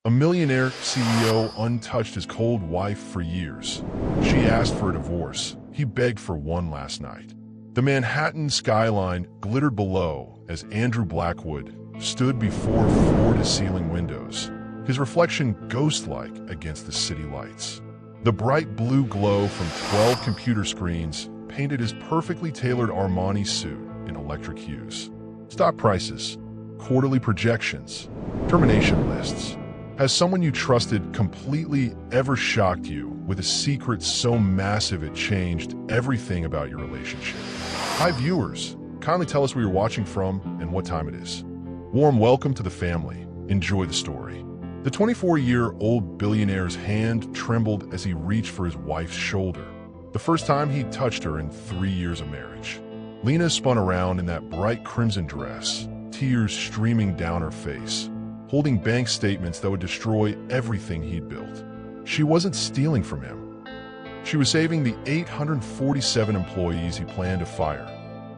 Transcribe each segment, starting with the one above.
A millionaire CEO untouched his cold wife for years. She asked for a divorce. He begged for one last night. The Manhattan skyline glittered below as Andrew Blackwood stood before floor-to-ceiling windows, his reflection ghost-like against the city lights. The bright blue glow from 12 computer screens painted his perfectly tailored Armani suit in electric hues. Stock prices, quarterly projections, termination lists. Has someone you trusted completely ever shocked you with a secret so massive it changed everything about your relationship? Hi viewers, kindly tell us where you're watching from and what time it is. Warm welcome to the family. Enjoy the story. The 24-year-old billionaire's hand trembled as he reached for his wife's shoulder. The first time he touched her in 3 years of marriage. Lena spun around in that bright crimson dress, tears streaming down her face, holding bank statements that would destroy everything he'd built. She wasn't stealing from him. She was saving the 847 employees he planned to fire,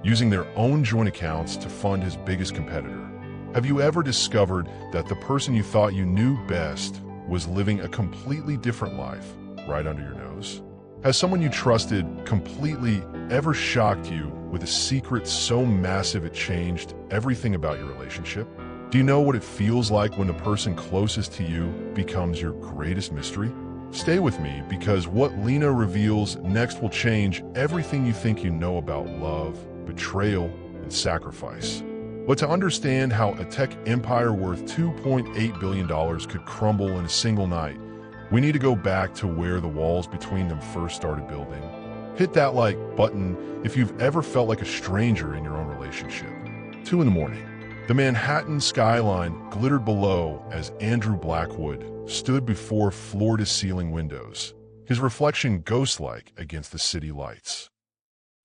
using their own joint accounts to fund his biggest competitor. Have you ever discovered that the person you thought you knew best was living a completely different life right under your nose? Has someone you trusted completely ever shocked you with a secret so massive it changed everything about your relationship? Do you know what it feels like when the person closest to you becomes your greatest mystery? Stay with me because what Lena reveals next will change everything you think you know about love, betrayal, and sacrifice. But to understand how a tech empire worth $2.8 billion could crumble in a single night, we need to go back to where the walls between them first started building. Hit that like button if you've ever felt like a stranger in your own relationship. 2 in the morning. The Manhattan skyline glittered below as Andrew Blackwood stood before floor-to-ceiling windows, his reflection ghost-like against the city lights.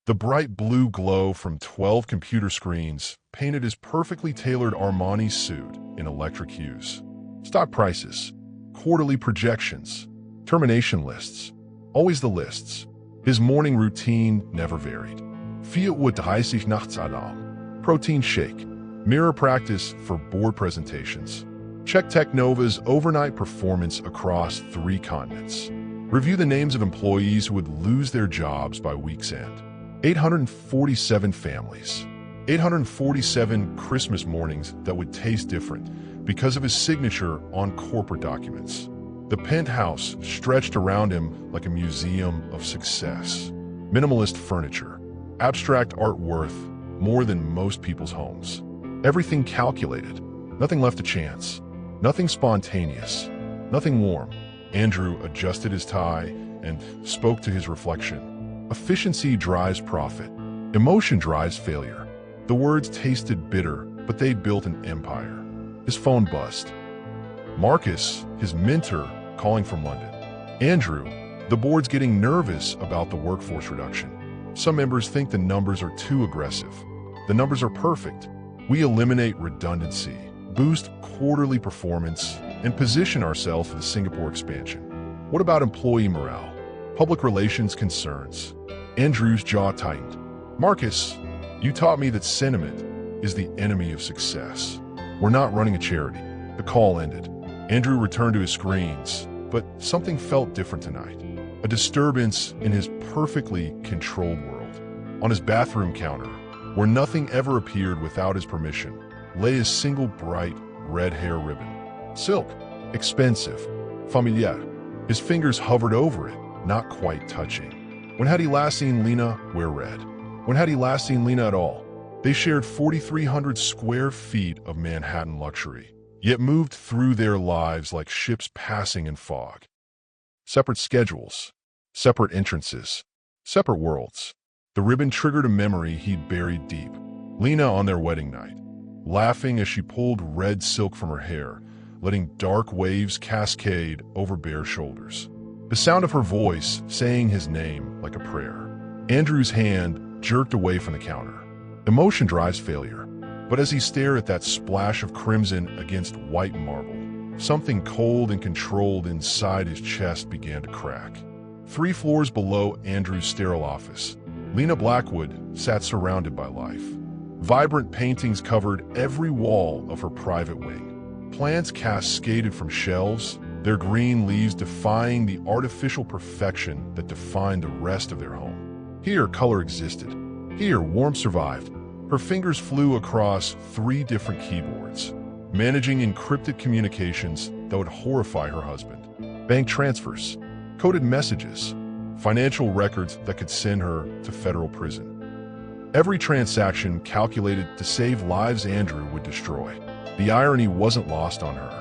The bright blue glow from 12 computer screens painted his perfectly tailored Armani suit in electric hues. Stock prices, quarterly projections, termination lists, always the lists. His morning routine never varied. 4:30 nachts Alarm, protein shake, mirror practice for board presentations. Check Technova's overnight performance across 3 continents. Review the names of employees who would lose their jobs by week's end. 847 families. 847 Christmas mornings that would taste different because of his signature on corporate documents. The penthouse stretched around him like a museum of success. Minimalist furniture, abstract art worth more than most people's homes. Everything calculated, nothing left to chance, nothing spontaneous, nothing warm. Andrew adjusted his tie and spoke to his reflection. Efficiency drives profit. Emotion drives failure. The words tasted bitter, but they'd built an empire. His phone buzzed. Marcus, his mentor, calling from London. Andrew, the board's getting nervous about the workforce reduction. Some members think the numbers are too aggressive. The numbers are perfect. We eliminate redundancy, boost quarterly performance, and position ourselves for the Singapore expansion. What about employee morale? Public relations concerns? Andrew's jaw tightened. Marcus, you taught me that sentiment is the enemy of success. We're not running a charity. The call ended. Andrew returned to his screens, but something felt different tonight. A disturbance in his perfectly controlled world. On his bathroom counter, where nothing ever appeared without his permission, lay a single bright red hair ribbon. Silk, expensive, familiar. His fingers hovered over it, not quite touching. When had he last seen Lena wear red? When had he last seen Lena at all? They shared 4,300 square feet of Manhattan luxury, yet moved through their lives like ships passing in fog. Separate schedules, separate entrances, separate worlds. The ribbon triggered a memory he'd buried deep. Lena on their wedding night, laughing as she pulled red silk from her hair, letting dark waves cascade over bare shoulders. The sound of her voice saying his name like a prayer. Andrew's hand jerked away from the counter. Emotion drives failure. But as he stared at that splash of crimson against white marble, something cold and controlled inside his chest began to crack. 3 floors below Andrew's sterile office, Lena Blackwood sat surrounded by life. Vibrant paintings covered every wall of her private wing. Plants cascaded from shelves, their green leaves defying the artificial perfection that defined the rest of their home. Here, color existed. Here, warmth survived. Her fingers flew across 3 different keyboards, managing encrypted communications that would horrify her husband. Bank transfers, coded messages, financial records that could send her to federal prison. Every transaction calculated to save lives Andrew would destroy. The irony wasn't lost on her.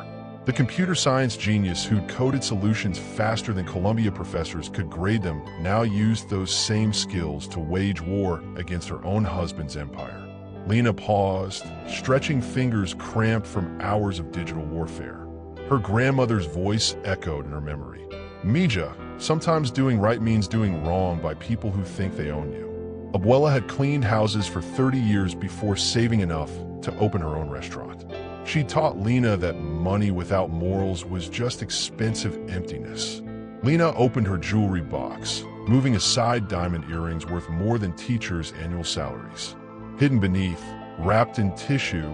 The computer science genius who'd coded solutions faster than Columbia professors could grade them now used those same skills to wage war against her own husband's empire. Lena paused, stretching fingers cramped from hours of digital warfare. Her grandmother's voice echoed in her memory. Mija, sometimes doing right means doing wrong by people who think they own you. Abuela had cleaned houses for 30 years before saving enough to open her own restaurant. She taught Lena that money without morals was just expensive emptiness. Lena opened her jewelry box, moving aside diamond earrings worth more than teachers' annual salaries. Hidden beneath, wrapped in tissue,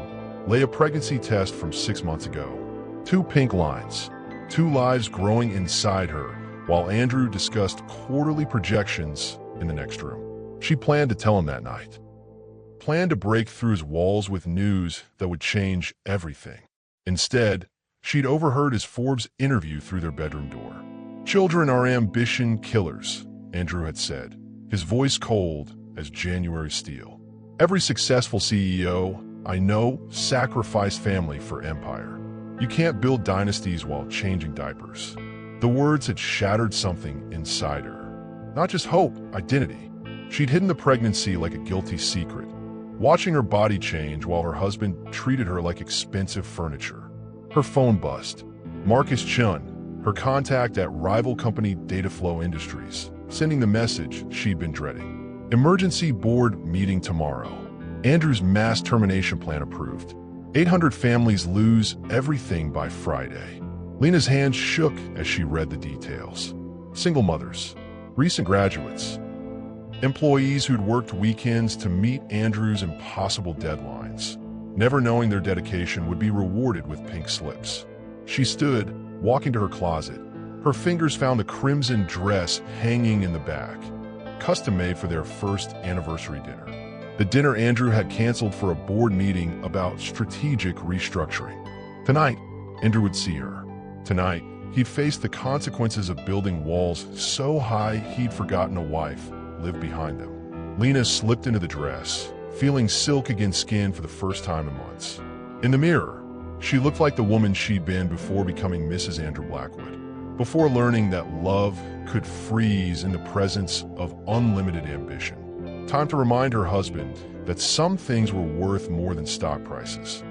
lay a pregnancy test from 6 months ago. 2 pink lines, 2 lives growing inside her, while Andrew discussed quarterly projections in the next room. She planned to tell him that night. Planned to break through his walls with news that would change everything. Instead, she'd overheard his Forbes interview through their bedroom door. "Children are ambition killers," Andrew had said, his voice cold as January steel. "Every successful CEO I know sacrificed family for empire. You can't build dynasties while changing diapers." The words had shattered something inside her. Not just hope, identity. She'd hidden the pregnancy like a guilty secret, watching her body change while her husband treated her like expensive furniture. Her phone buzzed. Marcus Chun, her contact at rival company Dataflow Industries, sending the message she'd been dreading. "Emergency board meeting tomorrow. Andrew's mass termination plan approved. 800 families lose everything by Friday." Lena's hands shook as she read the details. Single mothers, recent graduates, employees who'd worked weekends to meet Andrew's impossible deadlines, never knowing their dedication would be rewarded with pink slips. She stood, walking to her closet. Her fingers found the crimson dress hanging in the back, custom-made for their first anniversary dinner. The dinner Andrew had canceled for a board meeting about strategic restructuring. Tonight, Andrew would see her. Tonight, he'd face the consequences of building walls so high he'd forgotten a wife lived behind them. Lena slipped into the dress, feeling silk against skin for the first time in months. In the mirror, she looked like the woman she'd been before becoming Mrs. Andrew Blackwood, before learning that love could freeze in the presence of unlimited ambition. Time to remind her husband that some things were worth more than stock prices.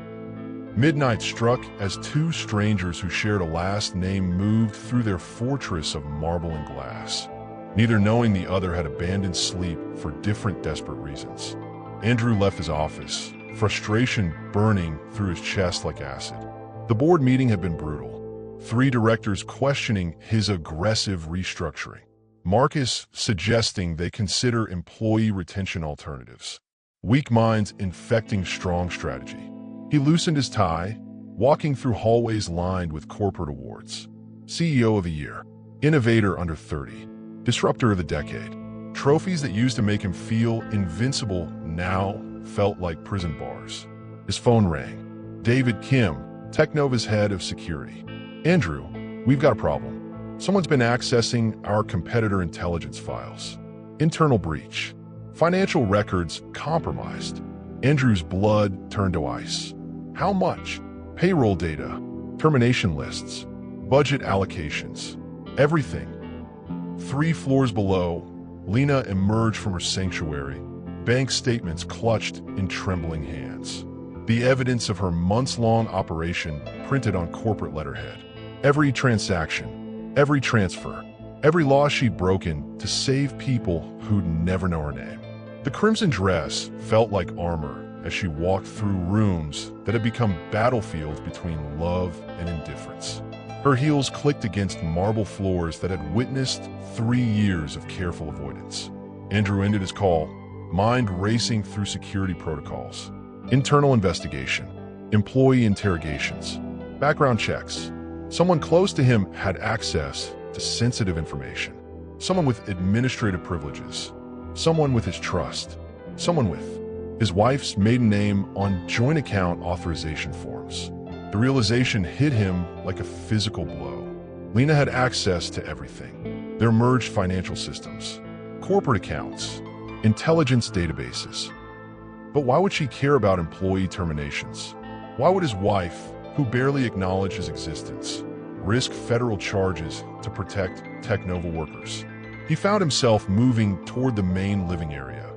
Midnight struck as 2 strangers who shared a last name moved through their fortress of marble and glass, neither knowing the other had abandoned sleep for different desperate reasons. Andrew left his office, frustration burning through his chest like acid. The board meeting had been brutal. 3 directors questioning his aggressive restructuring. Marcus suggesting they consider employee retention alternatives. Weak minds infecting strong strategy. He loosened his tie, walking through hallways lined with corporate awards. CEO of the Year, Innovator under 30, Disruptor of the Decade. Trophies that used to make him feel invincible now felt like prison bars. His phone rang. David Kim, Technova's head of security. "Andrew, we've got a problem. Someone's been accessing our competitor intelligence files. Internal breach. Financial records compromised." Andrew's blood turned to ice. How much? Payroll data, termination lists, budget allocations, everything. 3 floors below, Lena emerged from her sanctuary, bank statements clutched in trembling hands. The evidence of her months-long operation printed on corporate letterhead. Every transaction, every transfer, every law she'd broken to save people who'd never know her name. The crimson dress felt like armor as she walked through rooms that had become battlefields between love and indifference. Her heels clicked against marble floors that had witnessed 3 years of careful avoidance. Andrew ended his call, mind racing through security protocols. Internal investigation, employee interrogations, Background checks. Someone close to him had access to sensitive information. Someone with administrative privileges. Someone with his trust. Someone with his wife's maiden name on joint account authorization forms. The realization hit him like a physical blow. Lena had access to everything. Their merged financial systems, corporate accounts, intelligence databases. But why would she care about employee terminations? Why would his wife, who barely acknowledged his existence, risk federal charges to protect Technova workers? He found himself moving toward the main living area,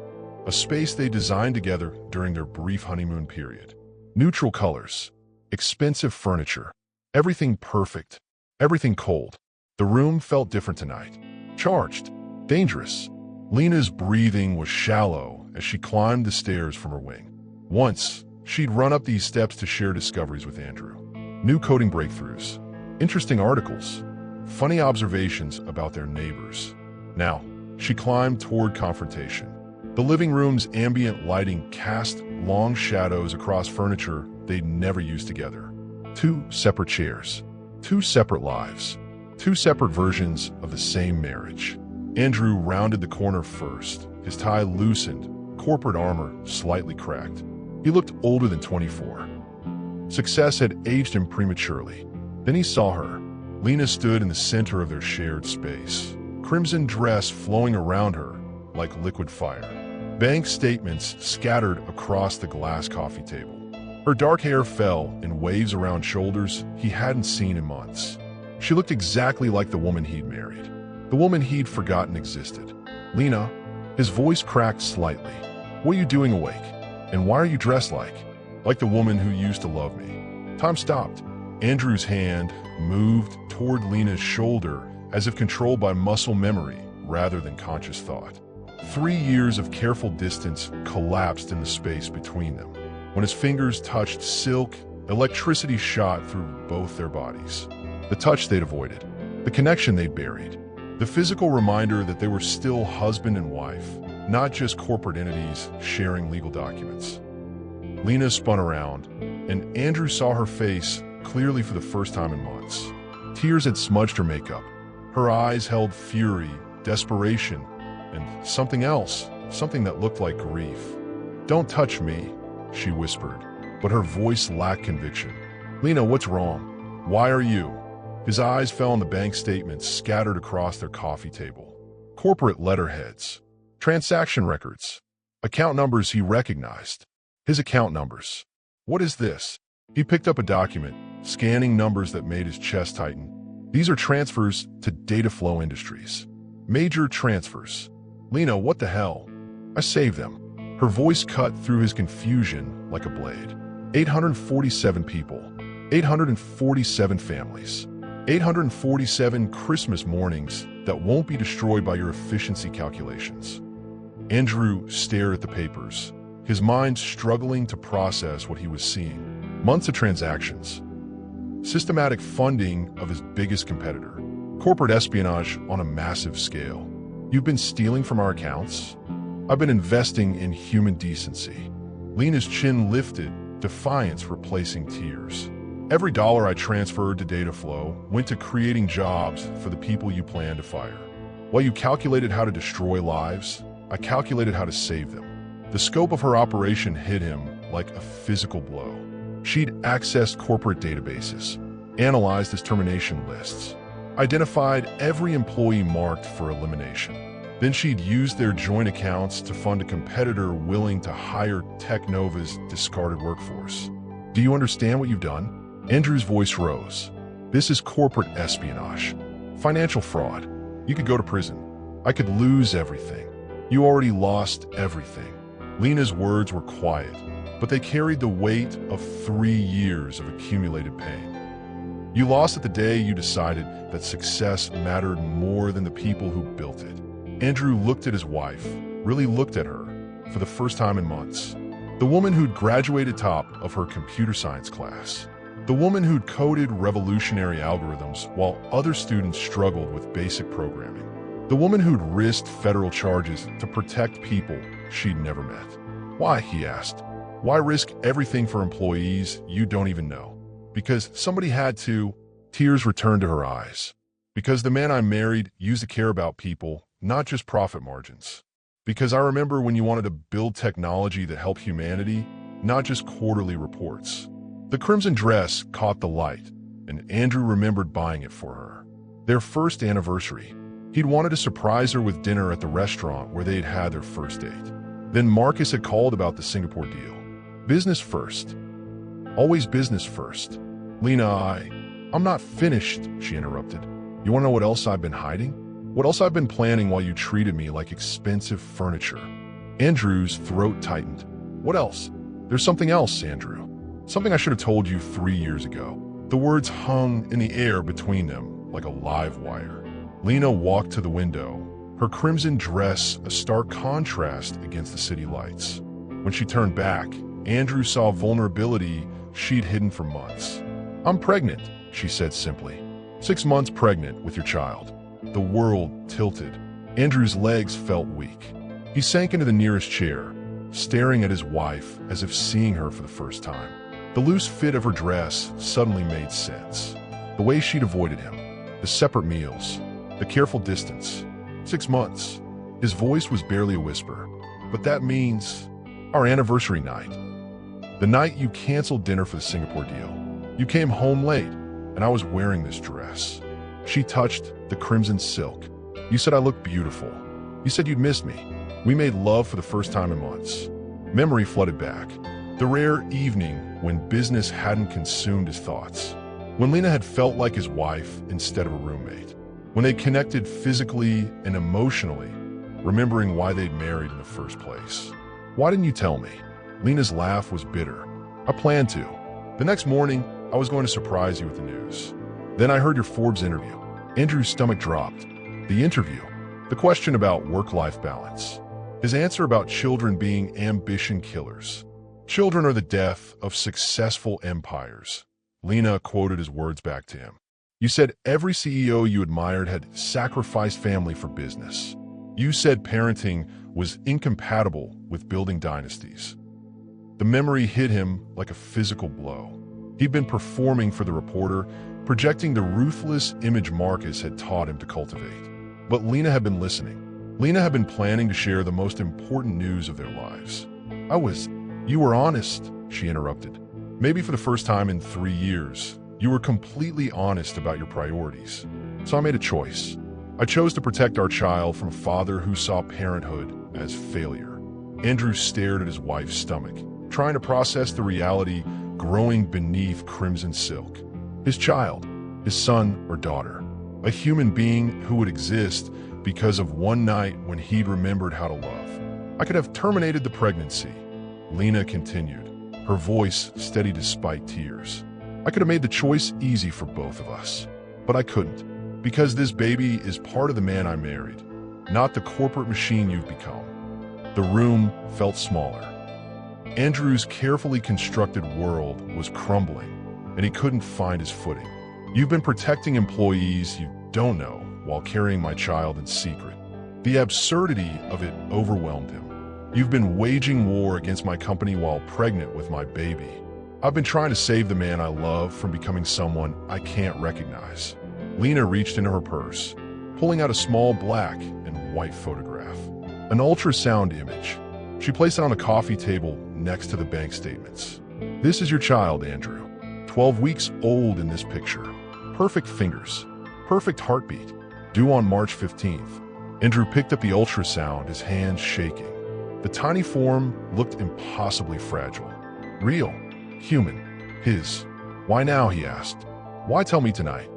a space they designed together during their brief honeymoon period. Neutral colors, expensive furniture, everything perfect, everything cold. The room felt different tonight. Charged, dangerous. Lena's breathing was shallow as she climbed the stairs from her wing. Once, she'd run up these steps to share discoveries with Andrew. New coding breakthroughs, interesting articles, funny observations about their neighbors. Now, she climbed toward confrontation. The living room's ambient lighting cast long shadows across furniture they'd never used together. Two separate chairs, two separate lives, two separate versions of the same marriage. Andrew rounded the corner first, his tie loosened, corporate armor slightly cracked. He looked older than 24. Success had aged him prematurely. Then he saw her. Lena stood in the center of their shared space, crimson dress flowing around her like liquid fire. Bank statements scattered across the glass coffee table. Her dark hair fell in waves around shoulders he hadn't seen in months. She looked exactly like the woman he'd married, the woman he'd forgotten existed. Lena, his voice cracked slightly. What are you doing awake? And why are you dressed like the woman who used to love me? Time stopped. Andrew's hand moved toward Lena's shoulder as if controlled by muscle memory rather than conscious thought. 3 years of careful distance collapsed in the space between them. When his fingers touched silk, electricity shot through both their bodies. The touch they'd avoided, the connection they'd buried, the physical reminder that they were still husband and wife, not just corporate entities sharing legal documents. Lena spun around, and Andrew saw her face clearly for the first time in months. Tears had smudged her makeup. Her eyes held fury, desperation, and something else, something that looked like grief. "Don't touch me," she whispered, but her voice lacked conviction. "Lena, what's wrong? Why are you?" His eyes fell on the bank statements scattered across their coffee table. Corporate letterheads, transaction records, account numbers he recognized. His account numbers. What is this? He picked up a document, scanning numbers that made his chest tighten. These are transfers to Data Flow Industries. Major transfers. "Lena, what the hell?" "I saved them." Her voice cut through his confusion like a blade. 847 people. 847 families. 847 Christmas mornings that won't be destroyed by your efficiency calculations. Andrew stared at the papers, his mind struggling to process what he was seeing. Months of transactions. Systematic funding of his biggest competitor. Corporate espionage on a massive scale. "You've been stealing from our accounts?" "I've been investing in human decency." Lena's chin lifted, defiance replacing tears. "Every dollar I transferred to Dataflow went to creating jobs for the people you plan to fire. While you calculated how to destroy lives, I calculated how to save them." The scope of her operation hit him like a physical blow. She'd accessed corporate databases, analyzed his termination lists, identified every employee marked for elimination. Then she'd used their joint accounts to fund a competitor willing to hire Technova's discarded workforce. "Do you understand what you've done?" Andrew's voice rose. "This is corporate espionage. Financial fraud. You could go to prison. I could lose everything. You already lost everything." Lena's words were quiet, but they carried the weight of 3 years of accumulated pain. "You lost it the day you decided that success mattered more than the people who built it." Andrew looked at his wife, really looked at her, for the first time in months. The woman who'd graduated top of her computer science class. The woman who'd coded revolutionary algorithms while other students struggled with basic programming. The woman who'd risked federal charges to protect people she'd never met. "Why?" he asked. "Why risk everything for employees you don't even know?" Because somebody had to. Tears returned to her eyes. Because the man I married used to care about people, not just profit margins. Because I remember when you wanted to build technology that helped humanity, not just quarterly reports. The crimson dress caught the light, and Andrew remembered buying it for her. Their first anniversary. He'd wanted to surprise her with dinner at the restaurant where they'd had their first date. Then Marcus had called about the Singapore deal. Business first. Always business first. Lena, I'm not finished, she interrupted. You want to know what else I've been hiding? What else I've been planning while you treated me like expensive furniture? Andrew's throat tightened. What else? There's something else, Andrew. Something I should have told you 3 years ago. The words hung in the air between them like a live wire. Lena walked to the window, her crimson dress a stark contrast against the city lights. When she turned back, Andrew saw vulnerability she'd hidden for months. I'm pregnant, she said simply. 6 months pregnant with your child. The world tilted. Andrew's legs felt weak. He sank into the nearest chair, staring at his wife as if seeing her for the first time. The loose fit of her dress suddenly made sense. The way she'd avoided him, the separate meals, the careful distance. 6 months. His voice was barely a whisper. But that means our anniversary night. The night you canceled dinner for the Singapore deal. You came home late, and I was wearing this dress. She touched the crimson silk. You said I looked beautiful. You said you'd missed me. We made love for the first time in months. Memory flooded back. The rare evening when business hadn't consumed his thoughts. When Lena had felt like his wife instead of a roommate. When they connected physically and emotionally, remembering why they'd married in the first place. Why didn't you tell me? Lena's laugh was bitter. I planned to. The next morning, I was going to surprise you with the news. Then I heard your Forbes interview. Andrew's stomach dropped. The interview. The question about work-life balance. His answer about children being ambition killers. Children are the death of successful empires. Lena quoted his words back to him. You said every CEO you admired had sacrificed family for business. You said parenting was incompatible with building dynasties. The memory hit him like a physical blow. He'd been performing for the reporter, projecting the ruthless image Marcus had taught him to cultivate. But Lena had been listening. Lena had been planning to share the most important news of their lives. You were honest, she interrupted. Maybe for the first time in 3 years, you were completely honest about your priorities. So I made a choice. I chose to protect our child from a father who saw parenthood as failure. Andrew stared at his wife's stomach, trying to process the reality growing beneath crimson silk. His child, his son or daughter, a human being who would exist because of one night when he'd remembered how to love. I could have terminated the pregnancy, Lena continued, her voice steady despite tears. I could have made the choice easy for both of us, but I couldn't, because this baby is part of the man I married, not the corporate machine you've become. The room felt smaller. Andrew's carefully constructed world was crumbling, and he couldn't find his footing. You've been protecting employees you don't know while carrying my child in secret. The absurdity of it overwhelmed him. You've been waging war against my company while pregnant with my baby. I've been trying to save the man I love from becoming someone I can't recognize. Lena reached into her purse, pulling out a small black and white photograph. An ultrasound image. She placed it on a coffee table next to the bank statements. This is your child, Andrew. 12 weeks old in this picture. Perfect fingers. Perfect heartbeat. Due on March 15th. Andrew picked up the ultrasound, his hands shaking. The tiny form looked impossibly fragile. Real. Human. His. Why now, he asked. Why tell me tonight?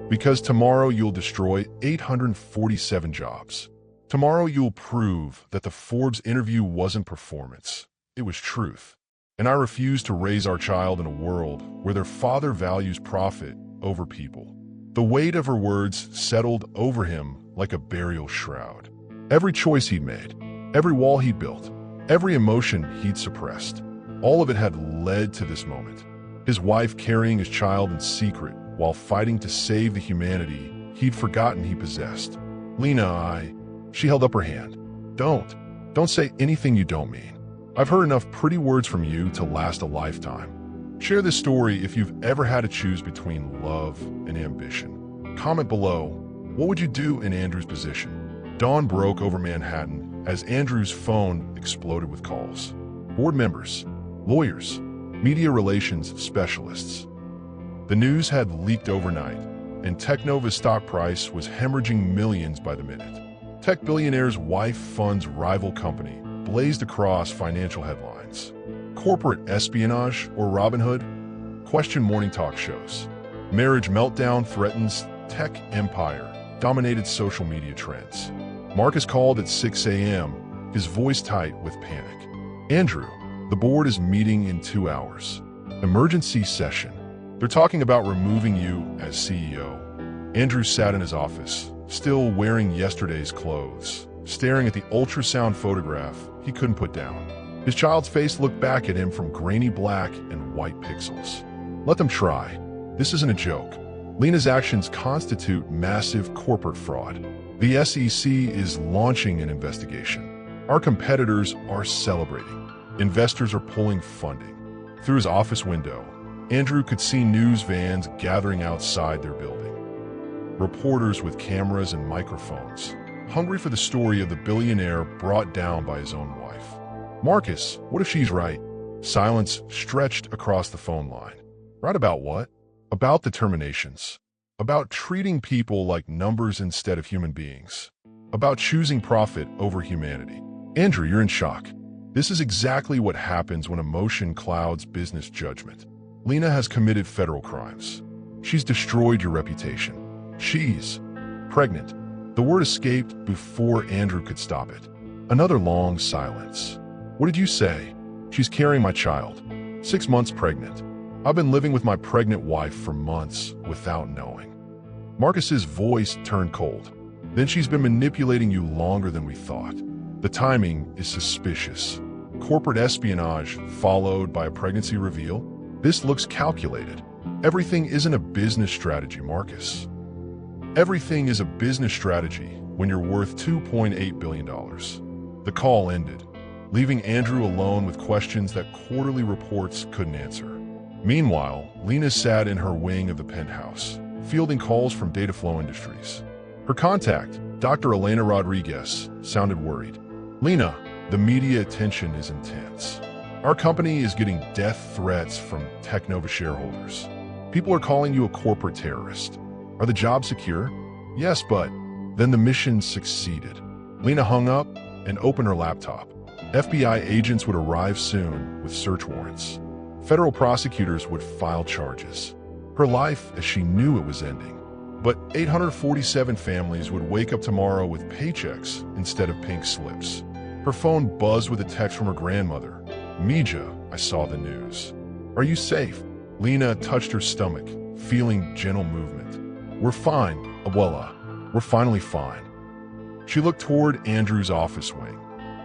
Because tomorrow you'll destroy 847 jobs. Tomorrow you'll prove that the Forbes interview wasn't performance. It was truth. And I refuse to raise our child in a world where their father values profit over people. The weight of her words settled over him like a burial shroud. Every choice he'd made, every wall he'd built, every emotion he'd suppressed, all of it had led to this moment. His wife carrying his child in secret while fighting to save the humanity he'd forgotten he possessed. Lena, She held up her hand. Don't say anything you don't mean. I've heard enough pretty words from you to last a lifetime. Share this story if you've ever had to choose between love and ambition. Comment below, what would you do in Andrew's position? Dawn broke over Manhattan as Andrew's phone exploded with calls. Board members, lawyers, media relations specialists. The news had leaked overnight, and Technova's stock price was hemorrhaging millions by the minute. Tech billionaire's wife funds rival company blazed across financial headlines. Corporate espionage or Robin Hood? Question morning talk shows. Marriage meltdown threatens tech empire. Dominated social media trends. Marcus called at 6 a.m., his voice tight with panic. Andrew, the board is meeting in 2 hours. Emergency session. They're talking about removing you as CEO. Andrew sat in his office, still wearing yesterday's clothes, staring at the ultrasound photograph he couldn't put down. His child's face looked back at him from grainy black and white pixels. Let them try. This isn't a joke. Lena's actions constitute massive corporate fraud. The SEC is launching an investigation. Our competitors are celebrating. Investors are pulling funding. Through his office window, Andrew could see news vans gathering outside their building. Reporters with cameras and microphones, hungry for the story of the billionaire brought down by his own wife. Marcus, what if she's right? Silence stretched across the phone line. Right about what? About the terminations. About treating people like numbers instead of human beings. About choosing profit over humanity. Andrew, you're in shock. This is exactly what happens when emotion clouds business judgment. Lena has committed federal crimes. She's destroyed your reputation. She's pregnant. The word escaped before Andrew could stop it. Another long silence. What did you say? She's carrying my child. 6 months pregnant. I've been living with my pregnant wife for months without knowing. Marcus's voice turned cold. Then she's been manipulating you longer than we thought. The timing is suspicious. Corporate espionage followed by a pregnancy reveal? This looks calculated. Everything isn't a business strategy, Marcus. Everything is a business strategy when you're worth $2.8 billion. The call ended, leaving Andrew alone with questions that quarterly reports couldn't answer. Meanwhile, Lena sat in her wing of the penthouse, fielding calls from Dataflow Industries. Her contact, Dr. Elena Rodriguez, sounded worried. Lena, the media attention is intense. Our company is getting death threats from Technova shareholders. People are calling you a corporate terrorist. Are the jobs secure? Yes, but then the mission succeeded. Lena hung up and opened her laptop. FBI agents would arrive soon with search warrants. Federal prosecutors would file charges. Her life as she knew it was ending. But 847 families would wake up tomorrow with paychecks instead of pink slips. Her phone buzzed with a text from her grandmother. Mija, I saw the news. Are you safe? Lena touched her stomach, feeling gentle movement. We're fine, Abuela. We're finally fine. She looked toward Andrew's office wing,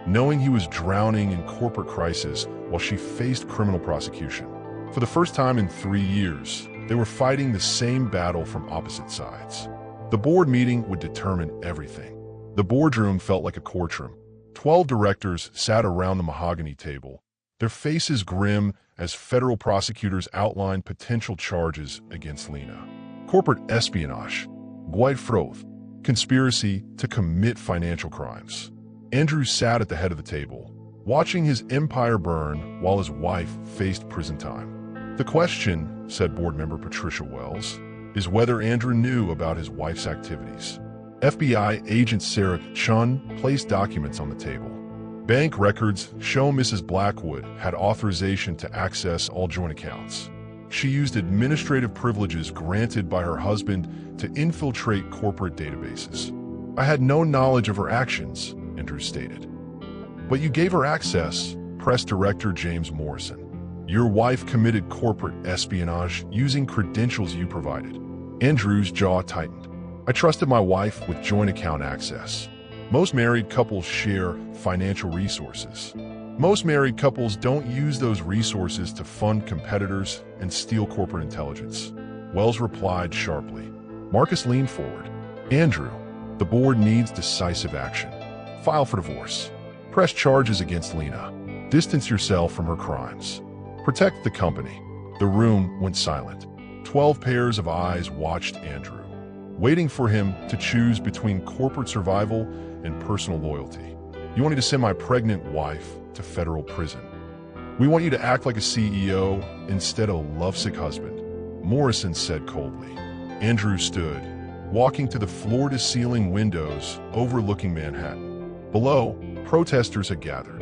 knowing he was drowning in corporate crisis while she faced criminal prosecution. For the first time in 3 years, they were fighting the same battle from opposite sides. The board meeting would determine everything. The boardroom felt like a courtroom. 12 directors sat around the mahogany table, their faces grim as federal prosecutors outlined potential charges against Lena. Corporate espionage, Guide Froth, conspiracy to commit financial crimes. Andrew sat at the head of the table, watching his empire burn while his wife faced prison time. The question, said board member Patricia Wells, is whether Andrew knew about his wife's activities. FBI agent Sarah Chun placed documents on the table. Bank records show Mrs. Blackwood had authorization to access all joint accounts. She used administrative privileges granted by her husband to infiltrate corporate databases. I had no knowledge of her actions, Andrew stated. But you gave her access, press director James Morrison. Your wife committed corporate espionage using credentials you provided. Andrew's jaw tightened. I trusted my wife with joint account access. Most married couples share financial resources. Most married couples don't use those resources to fund competitors and steal corporate intelligence. Wells replied sharply. Marcus leaned forward. Andrew, the board needs decisive action. File for divorce. Press charges against Lena. Distance yourself from her crimes. Protect the company. The room went silent. 12 pairs of eyes watched Andrew, waiting for him to choose between corporate survival and personal loyalty. You want me to send my pregnant wife to federal prison? We want you to act like a CEO instead of a lovesick husband, Morrison said coldly. Andrew stood, walking to the floor-to-ceiling windows overlooking Manhattan. Below, protesters had gathered,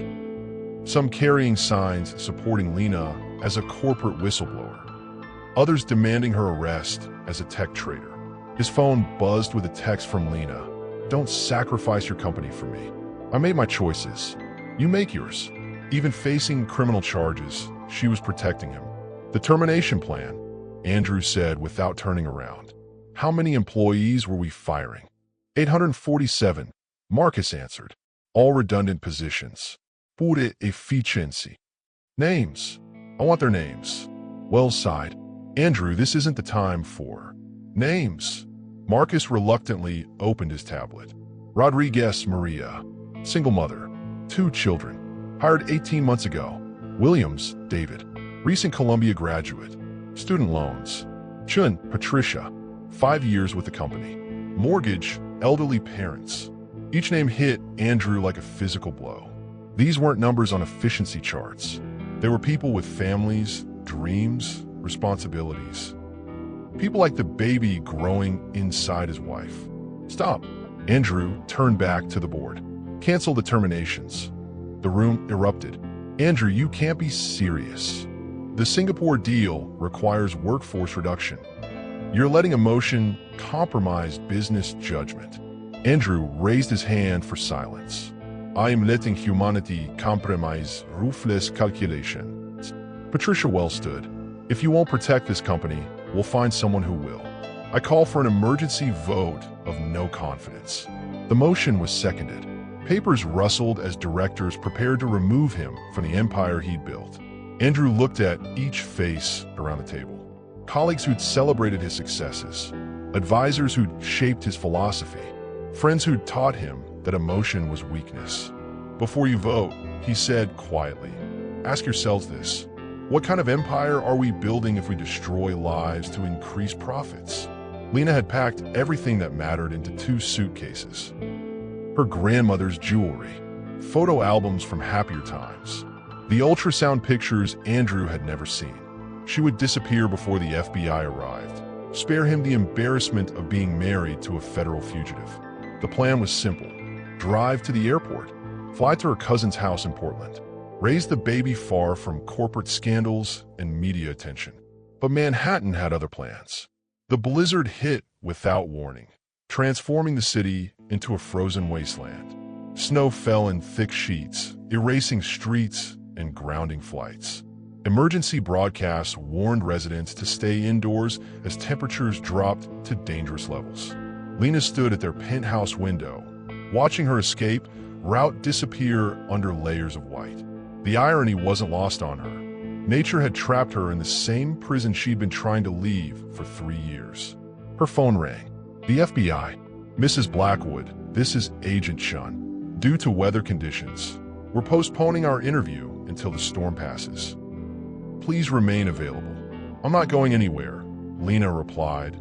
some carrying signs supporting Lena as a corporate whistleblower, others demanding her arrest as a tech traitor. His phone buzzed with a text from Lena. Don't sacrifice your company for me. I made my choices. You make yours. Even facing criminal charges, she was protecting him. The termination plan, Andrew said without turning around. How many employees were we firing? 847, Marcus answered. All redundant positions. Pure efficiency. Names. I want their names. Wells sighed. Andrew, this isn't the time for names. Marcus reluctantly opened his tablet. Rodriguez Maria. Single mother. 2 children. Hired 18 months ago. Williams, David. Recent Columbia graduate. Student loans. Chun, Patricia. 5 years with the company. Mortgage, elderly parents. Each name hit Andrew like a physical blow. These weren't numbers on efficiency charts. They were people with families, dreams, responsibilities. People like the baby growing inside his wife. Stop. Andrew turned back to the board. Cancel the terminations. The room erupted. Andrew, you can't be serious. The Singapore deal requires workforce reduction. You're letting emotion compromise business judgment. Andrew raised his hand for silence. I am letting humanity compromise ruthless calculations. Patricia Wells stood. If you won't protect this company, we'll find someone who will. I call for an emergency vote of no confidence. The motion was seconded. Papers rustled as directors prepared to remove him from the empire he'd built. Andrew looked at each face around the table. Colleagues who'd celebrated his successes, advisors who'd shaped his philosophy, friends who'd taught him that emotion was weakness. Before you vote, he said quietly, ask yourselves this. What kind of empire are we building if we destroy lives to increase profits? Lena had packed everything that mattered into 2 suitcases. Her grandmother's jewelry, photo albums from happier times, the ultrasound pictures Andrew had never seen. She would disappear before the FBI arrived, spare him the embarrassment of being married to a federal fugitive. The plan was simple. Drive to the airport, fly to her cousin's house in Portland, raise the baby far from corporate scandals and media attention. But Manhattan had other plans. The blizzard hit without warning, transforming the city into a frozen wasteland. Snow fell in thick sheets, erasing streets and grounding flights. Emergency broadcasts warned residents to stay indoors as temperatures dropped to dangerous levels. Lena stood at their penthouse window, watching her escape route disappear under layers of white. The irony wasn't lost on her. Nature had trapped her in the same prison she'd been trying to leave for 3 years. Her phone rang. The FBI. Mrs. Blackwood, this is Agent Shun. Due to weather conditions, we're postponing our interview until the storm passes. Please remain available. I'm not going anywhere, Lena replied,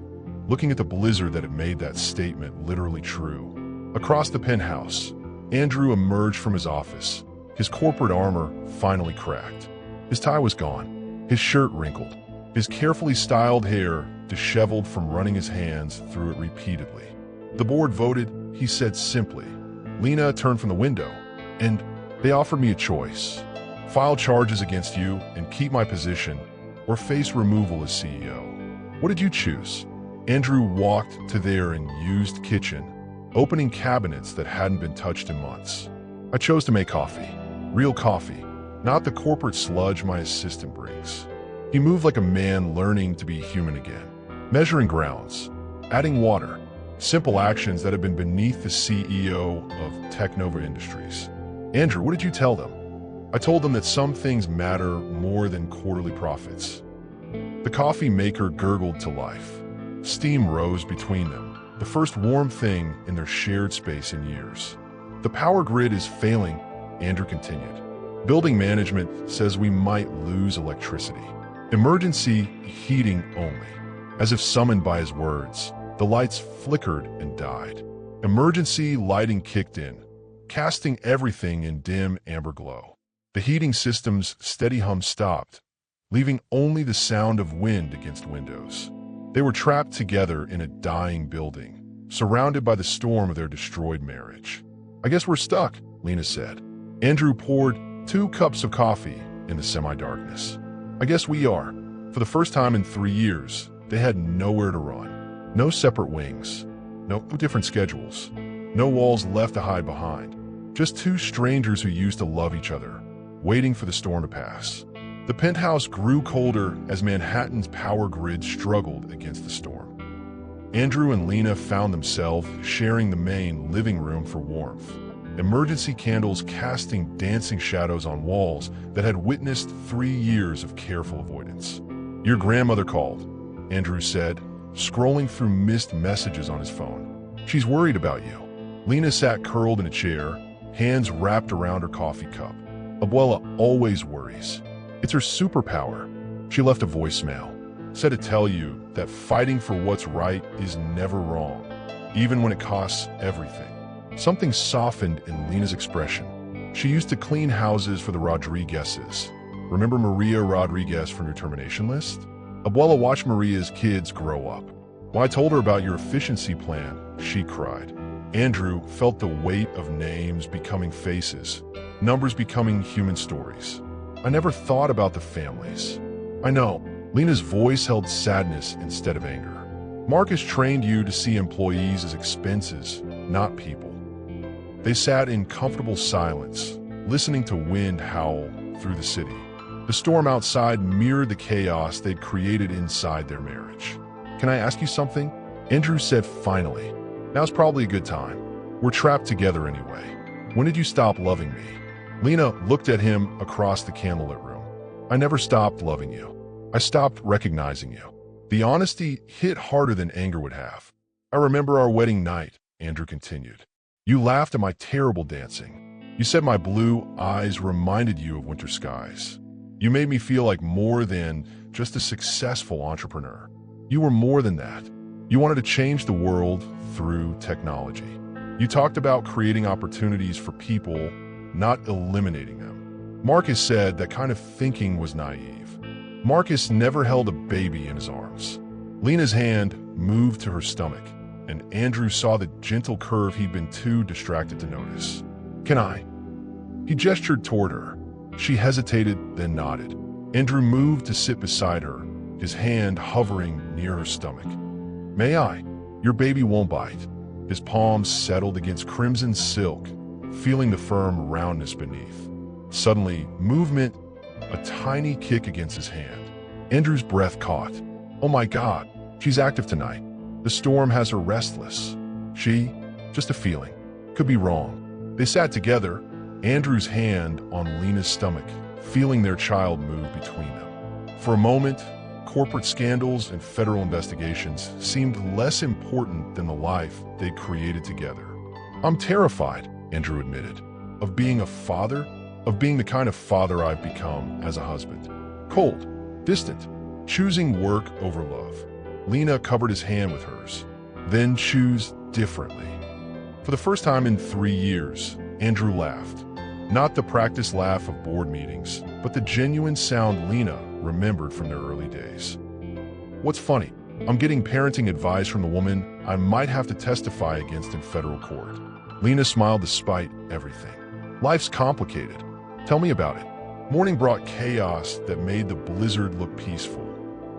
looking at the blizzard that had made that statement literally true. Across the penthouse, Andrew emerged from his office, his corporate armor finally cracked. His tie was gone, his shirt wrinkled, his carefully styled hair disheveled from running his hands through it repeatedly. The board voted, he said simply. Lena turned from the window, and they offered me a choice. File charges against you and keep my position, or face removal as CEO. What did you choose? Andrew walked to their unused kitchen, opening cabinets that hadn't been touched in months. I chose to make coffee. Real coffee, not the corporate sludge my assistant brings. He moved like a man learning to be human again. Measuring grounds, adding water, simple actions that had been beneath the CEO of Technova Industries. Andrew, what did you tell them? I told them that some things matter more than quarterly profits. The coffee maker gurgled to life. Steam rose between them, the first warm thing in their shared space in years. The power grid is failing, Andrew continued. Building management says we might lose electricity. Emergency heating only. As if summoned by his words, the lights flickered and died. Emergency lighting kicked in, casting everything in dim amber glow. The heating system's steady hum stopped, leaving only the sound of wind against windows. They were trapped together in a dying building, surrounded by the storm of their destroyed marriage. "I guess we're stuck," Lena said. Andrew poured 2 cups of coffee in the semi-darkness. "I guess we are." For the first time in 3 years, they had nowhere to run. No separate wings, no different schedules, no walls left to hide behind. Just 2 strangers who used to love each other, waiting for the storm to pass. The penthouse grew colder as Manhattan's power grid struggled against the storm. Andrew and Lena found themselves sharing the main living room for warmth, emergency candles casting dancing shadows on walls that had witnessed 3 years of careful avoidance. "Your grandmother called," Andrew said, scrolling through missed messages on his phone. "She's worried about you." Lena sat curled in a chair, hands wrapped around her coffee cup. "Abuela always worries. It's her superpower." She left a voicemail, said to tell you that fighting for what's right is never wrong, even when it costs everything. Something softened in Lena's expression. She used to clean houses for the Rodriguezes. Remember Maria Rodriguez from your termination list? Abuela watched Maria's kids grow up. "When I told her about your efficiency plan," she cried. Andrew felt the weight of names becoming faces, numbers becoming human stories. "I never thought about the families." "I know." Lena's voice held sadness instead of anger. "Marcus trained you to see employees as expenses, not people." They sat in comfortable silence, listening to wind howl through the city. The storm outside mirrored the chaos they'd created inside their marriage. "Can I ask you something?" Andrew said finally. "Now's probably a good time. We're trapped together anyway. When did you stop loving me?" Lena looked at him across the candlelit room. "I never stopped loving you. I stopped recognizing you." The honesty hit harder than anger would have. "I remember our wedding night," Andrew continued. "You laughed at my terrible dancing. You said my blue eyes reminded you of winter skies. You made me feel like more than just a successful entrepreneur. You were more than that. You wanted to change the world through technology. You talked about creating opportunities for people, not eliminating them." Marcus said that kind of thinking was naive. Marcus never held a baby in his arms. Lena's hand moved to her stomach, and Andrew saw the gentle curve he'd been too distracted to notice. "Can I?" He gestured toward her. She hesitated, then nodded. Andrew moved to sit beside her, his hand hovering near her stomach. "May I? Your baby won't bite." His palms settled against crimson silk, feeling the firm roundness beneath. Suddenly, movement, a tiny kick against his hand. Andrew's breath caught. "Oh my God, she's active tonight. The storm has her restless." Just a feeling. Could be wrong. They sat together, Andrew's hand on Lena's stomach, feeling their child move between them. For a moment, corporate scandals and federal investigations seemed less important than the life they'd created together. "I'm terrified," Andrew admitted, "of being a father, of being the kind of father I've become as a husband. Cold, distant, choosing work over love." Lena covered his hand with hers. "Then choose differently." For the first time in 3 years, Andrew laughed. Not the practice laugh of board meetings, but the genuine sound Lena remembered from their early days. "What's funny? I'm getting parenting advice from the woman I might have to testify against in federal court." Lena smiled despite everything. "Life's complicated. Tell me about it." Morning brought chaos that made the blizzard look peaceful.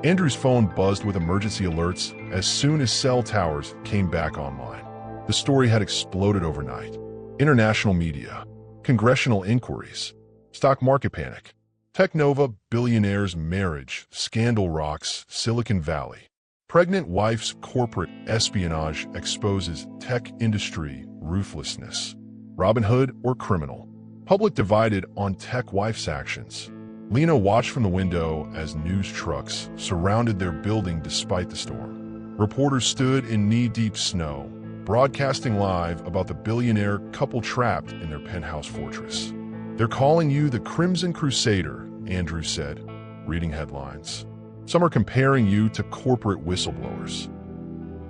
Andrew's phone buzzed with emergency alerts as soon as cell towers came back online. The story had exploded overnight. International media, congressional inquiries, stock market panic, Technova billionaire's marriage, scandal rocks Silicon Valley. Pregnant wife's corporate espionage exposes tech industry ruthlessness. Robin Hood or criminal? Public divided on tech wife's actions. Lena watched from the window as news trucks surrounded their building despite the storm. Reporters stood in knee-deep snow, broadcasting live about the billionaire couple trapped in their penthouse fortress. "They're calling you the Crimson Crusader," Andrew said. reading headlines. Some are comparing you to corporate whistleblowers.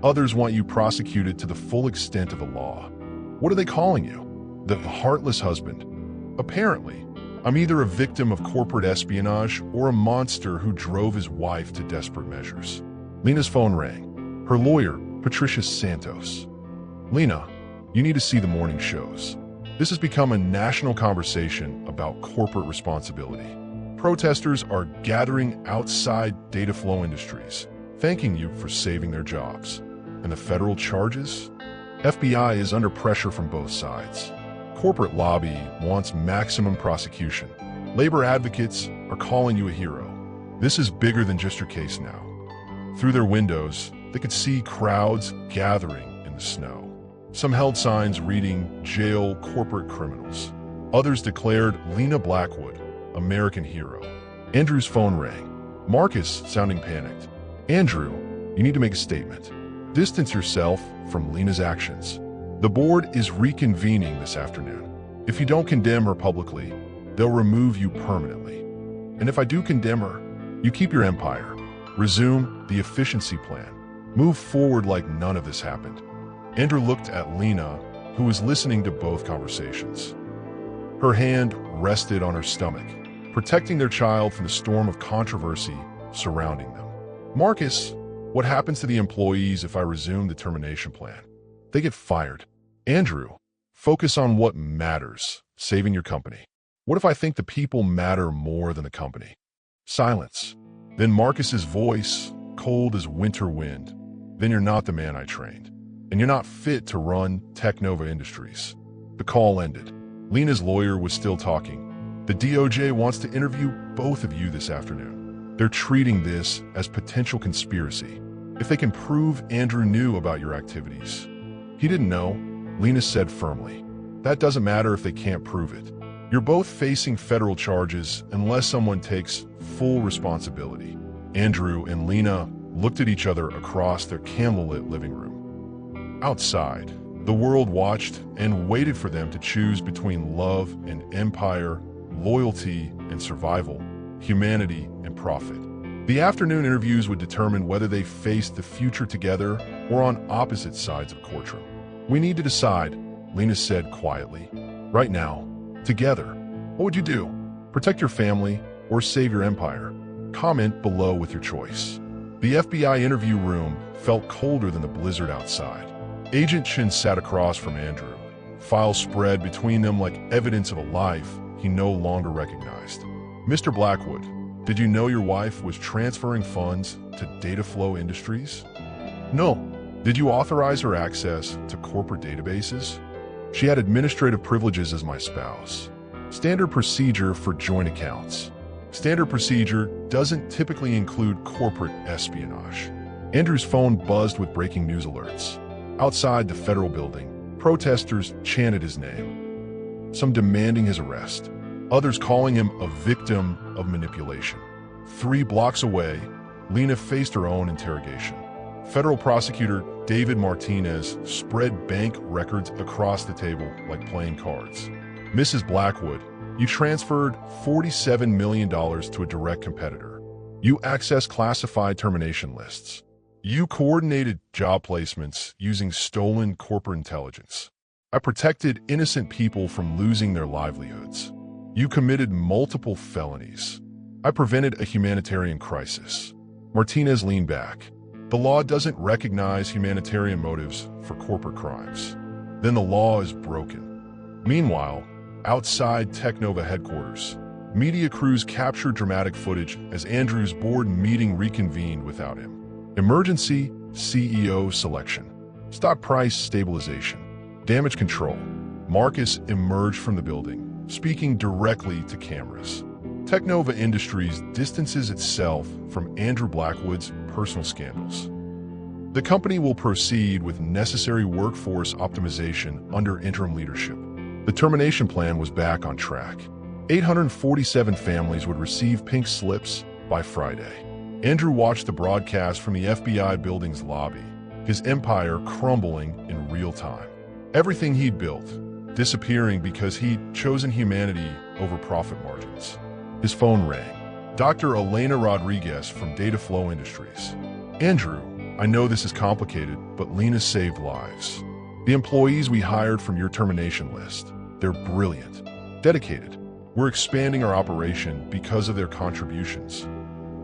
Others want you prosecuted to the full extent of the law. What are they calling you? The heartless husband. Apparently, I'm either a victim of corporate espionage or a monster who drove his wife to desperate measures. Lena's phone rang. Her lawyer, Patricia Santos. Lena, you need to see the morning shows. This has become a national conversation about corporate responsibility. Protesters are gathering outside data flow industries, thanking you for saving their jobs. And the federal charges? FBI is under pressure from both sides. Corporate lobby wants maximum prosecution. Labor advocates are calling you a hero. This is bigger than just your case now. Through their windows, they could see crowds gathering in the snow. Some held signs reading, "Jail corporate criminals." Others declared Lena Blackwood, American hero. Andrew's phone rang. Marcus, sounding panicked. Andrew, you need to make a statement. Distance yourself from Lena's actions. The board is reconvening this afternoon. If you don't condemn her publicly, they'll remove you permanently. And if I do condemn her, you keep your empire. Resume the efficiency plan. Move forward like none of this happened. Andrew looked at Lena, who was listening to both conversations. Her hand rested on her stomach, protecting their child from the storm of controversy surrounding them. Marcus, what happens to the employees if I resume the termination plan? They get fired. Andrew, focus on what matters, saving your company. What if I think the people matter more than the company? Silence. Then Marcus's voice, cold as winter wind. Then you're not the man I trained. And you're not fit to run Technova Industries. The call ended. Lena's lawyer was still talking. The DOJ wants to interview both of you this afternoon. They're treating this as potential conspiracy. If they can prove Andrew knew about your activities. He didn't know, Lena said firmly. That doesn't matter if they can't prove it. You're both facing federal charges unless someone takes full responsibility. Andrew and Lena looked at each other across their candlelit living room. Outside, the world watched and waited for them to choose between love and empire, loyalty and survival, humanity and profit. The afternoon interviews would determine whether they faced the future together or on opposite sides of a courtroom. We need to decide, Lena said quietly. Right now, together. What would you do? Protect your family or save your empire? Comment below with your choice. The FBI interview room felt colder than the blizzard outside. Agent Chin sat across from Andrew. Files spread between them like evidence of a life he no longer recognized. Mr. Blackwood, did you know your wife was transferring funds to Data Flow Industries? No. Did you authorize her access to corporate databases? She had administrative privileges as my spouse. Standard procedure for joint accounts. Standard procedure doesn't typically include corporate espionage. Andrew's phone buzzed with breaking news alerts. Outside the federal building, protesters chanted his name. Some demanding his arrest. Others calling him a victim of manipulation. 3 blocks away, Lena faced her own interrogation. Federal prosecutor David Martinez spread bank records across the table like playing cards. Mrs. Blackwood, you transferred $47 million to a direct competitor. You accessed classified termination lists. You coordinated job placements using stolen corporate intelligence. I protected innocent people from losing their livelihoods. You committed multiple felonies. I prevented a humanitarian crisis. Martinez leaned back. The law doesn't recognize humanitarian motives for corporate crimes. Then the law is broken. Meanwhile, outside Technova headquarters, media crews captured dramatic footage as Andrew's board meeting reconvened without him. Emergency CEO selection. Stock price stabilization. Damage control. Marcus emerged from the building, speaking directly to cameras. Technova Industries distances itself from Andrew Blackwood's personal scandals. The company will proceed with necessary workforce optimization under interim leadership. The termination plan was back on track. 847 families would receive pink slips by Friday. Andrew watched the broadcast from the FBI building's lobby, his empire crumbling in real time. Everything he'd built, disappearing because he'd chosen humanity over profit margins. His phone rang. Dr. Elena Rodriguez from Data Flow Industries. Andrew, I know this is complicated, but Lena saved lives. The employees we hired from your termination list, they're brilliant, dedicated. We're expanding our operation because of their contributions.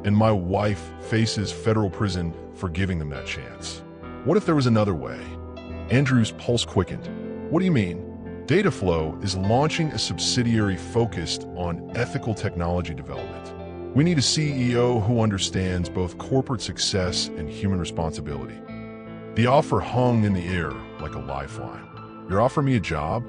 And my wife faces federal prison for giving them that chance. What if there was another way? Andrew's pulse quickened. What do you mean? Dataflow is launching a subsidiary focused on ethical technology development. We need a CEO who understands both corporate success and human responsibility. The offer hung in the air like a lifeline. You're offering me a job?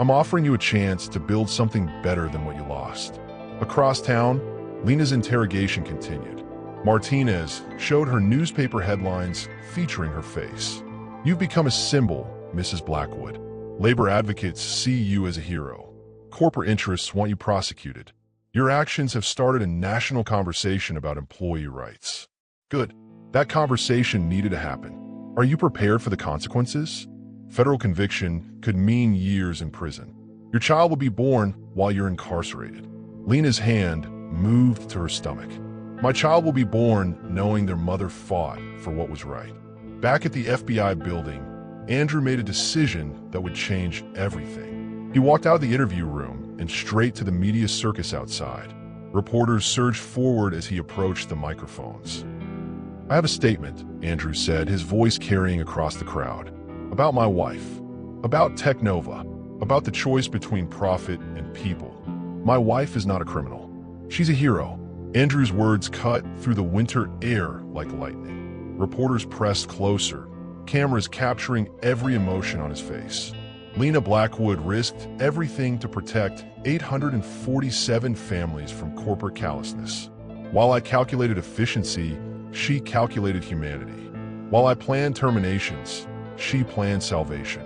I'm offering you a chance to build something better than what you lost. Across town, Lena's interrogation continued. Martinez showed her newspaper headlines featuring her face. You've become a symbol, Mrs. Blackwood. Labor advocates see you as a hero. Corporate interests want you prosecuted. Your actions have started a national conversation about employee rights. Good. That conversation needed to happen. Are you prepared for the consequences? Federal conviction could mean years in prison. Your child will be born while you're incarcerated. Lena's hand moved to her stomach. My child will be born knowing their mother fought for what was right. Back at the FBI building, Andrew made a decision that would change everything. He walked out of the interview room and straight to the media circus outside. Reporters surged forward as he approached the microphones. I have a statement, Andrew said, his voice carrying across the crowd. About my wife. About Technova. About the choice between profit and people. My wife is not a criminal. She's a hero. Andrew's words cut through the winter air like lightning. Reporters pressed closer, cameras capturing every emotion on his face. Lena Blackwood risked everything to protect 847 families from corporate callousness. While I calculated efficiency, she calculated humanity. While I planned terminations, she planned salvation.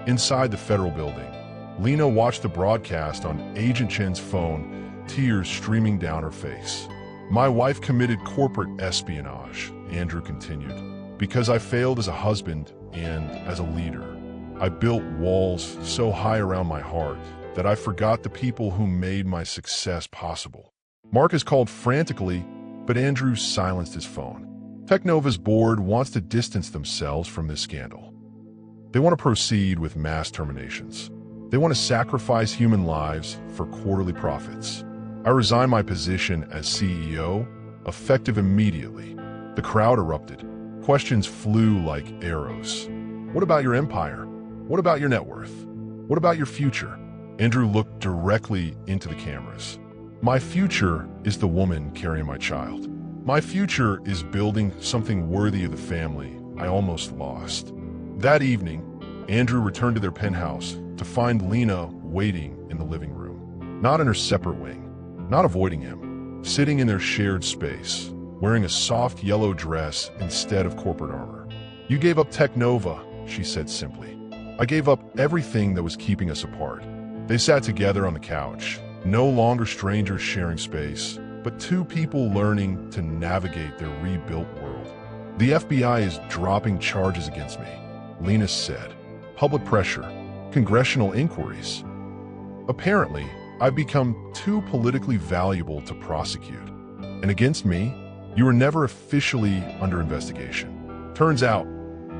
Inside the federal building, Lena watched the broadcast on Agent Chen's phone, tears streaming down her face. My wife committed corporate espionage, Andrew continued, because I failed as a husband and as a leader. I built walls so high around my heart that I forgot the people who made my success possible. Marcus called frantically, but Andrew silenced his phone. Technova's board wants to distance themselves from this scandal. They want to proceed with mass terminations. They want to sacrifice human lives for quarterly profits. I resign my position as CEO, effective immediately. The crowd erupted. Questions flew like arrows. What about your empire? What about your net worth? What about your future? Andrew looked directly into the cameras. My future is the woman carrying my child. My future is building something worthy of the family I almost lost. That evening, Andrew returned to their penthouse to find Lena waiting in the living room. Not in her separate wing, not avoiding him, sitting in their shared space, wearing a soft yellow dress instead of corporate armor. You gave up Technova, she said simply. I gave up everything that was keeping us apart. They sat together on the couch, no longer strangers sharing space, but two people learning to navigate their rebuilt world. The FBI is dropping charges against me, Lena said. Public pressure, congressional inquiries. Apparently, I've become too politically valuable to prosecute. And against me, you were never officially under investigation. Turns out,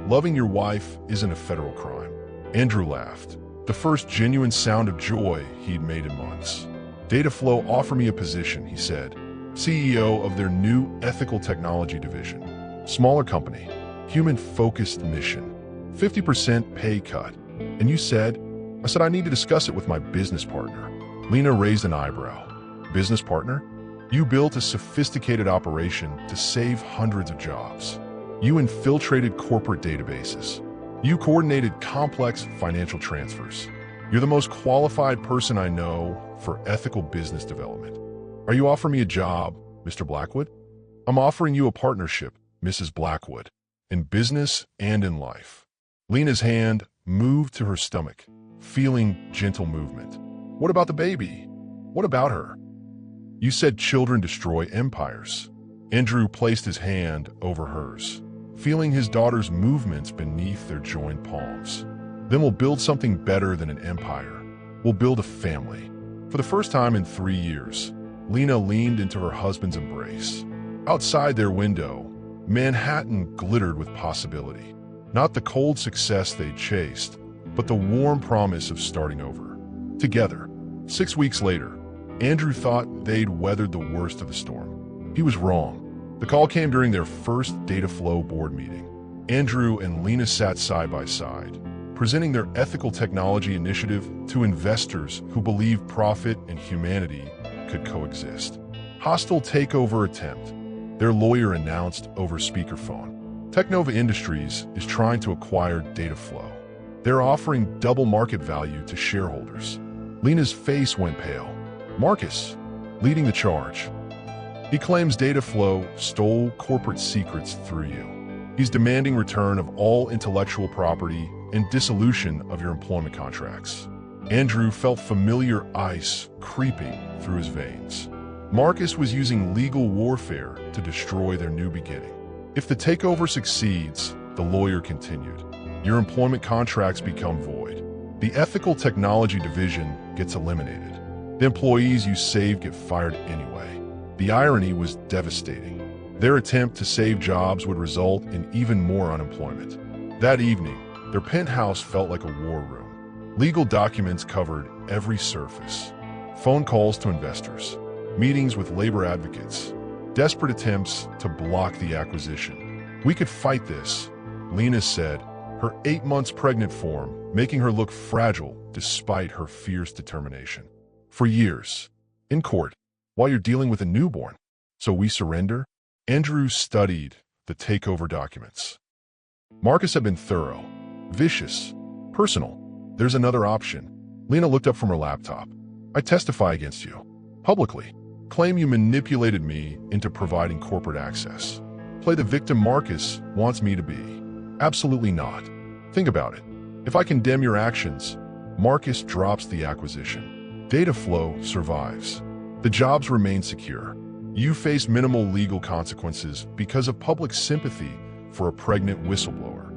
loving your wife isn't a federal crime. Andrew laughed, the first genuine sound of joy he'd made in months. Dataflow offered me a position, he said, CEO of their new ethical technology division. Smaller company, human-focused mission, 50% pay cut. And you said, I said I need to discuss it with my business partner. Lena raised an eyebrow. Business partner? You built a sophisticated operation to save hundreds of jobs. You infiltrated corporate databases. You coordinated complex financial transfers. You're the most qualified person I know for ethical business development. Are you offering me a job, Mr. Blackwood? I'm offering you a partnership, Mrs. Blackwood, in business and in life. Lena's hand moved to her stomach, feeling gentle movement. What about the baby? What about her? You said children destroy empires. Andrew placed his hand over hers, feeling his daughter's movements beneath their joined palms. Then we'll build something better than an empire. We'll build a family. For the first time in 3 years, Lena leaned into her husband's embrace. Outside their window, Manhattan glittered with possibility. Not the cold success they'd chased, but the warm promise of starting over. Together. 6 weeks later, Andrew thought they'd weathered the worst of the storm. He was wrong. The call came during their first data flow board meeting. Andrew and Lena sat side by side, presenting their ethical technology initiative to investors who believe profit and humanity could coexist. Hostile takeover attempt, their lawyer announced over speakerphone. Technova Industries is trying to acquire Dataflow. They're offering double market value to shareholders. Lena's face went pale. Marcus, leading the charge. He claims Dataflow stole corporate secrets through you. He's demanding return of all intellectual property and dissolution of your employment contracts. Andrew felt familiar ice creeping through his veins. Marcus was using legal warfare to destroy their new beginning. If the takeover succeeds, the lawyer continued, your employment contracts become void. The ethical technology division gets eliminated. The employees you saved get fired anyway. The irony was devastating. Their attempt to save jobs would result in even more unemployment. That evening, their penthouse felt like a war room. Legal documents covered every surface. Phone calls to investors, meetings with labor advocates, desperate attempts to block the acquisition. We could fight this, Lena said, her 8 months pregnant form making her look fragile despite her fierce determination. For years, in court, while you're dealing with a newborn. So we surrender? Andrew studied the takeover documents. Marcus had been thorough, vicious, personal. There's another option. Lena looked up from her laptop. I testify against you. Publicly. Claim you manipulated me into providing corporate access. Play the victim Marcus wants me to be. Absolutely not. Think about it. If I condemn your actions, Marcus drops the acquisition. Dataflow survives. The jobs remain secure. You face minimal legal consequences because of public sympathy for a pregnant whistleblower.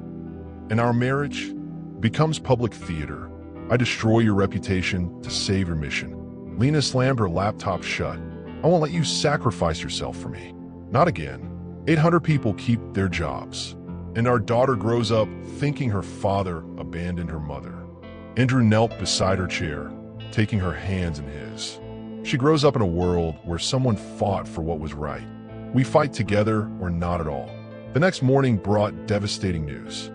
And our marriage becomes public theater. I destroy your reputation to save your mission. Lena slammed her laptop shut. I won't let you sacrifice yourself for me. Not again. 800 people keep their jobs. And our daughter grows up thinking her father abandoned her mother. Andrew knelt beside her chair, taking her hands in his. She grows up in a world where someone fought for what was right. We fight together or not at all. The next morning brought devastating news.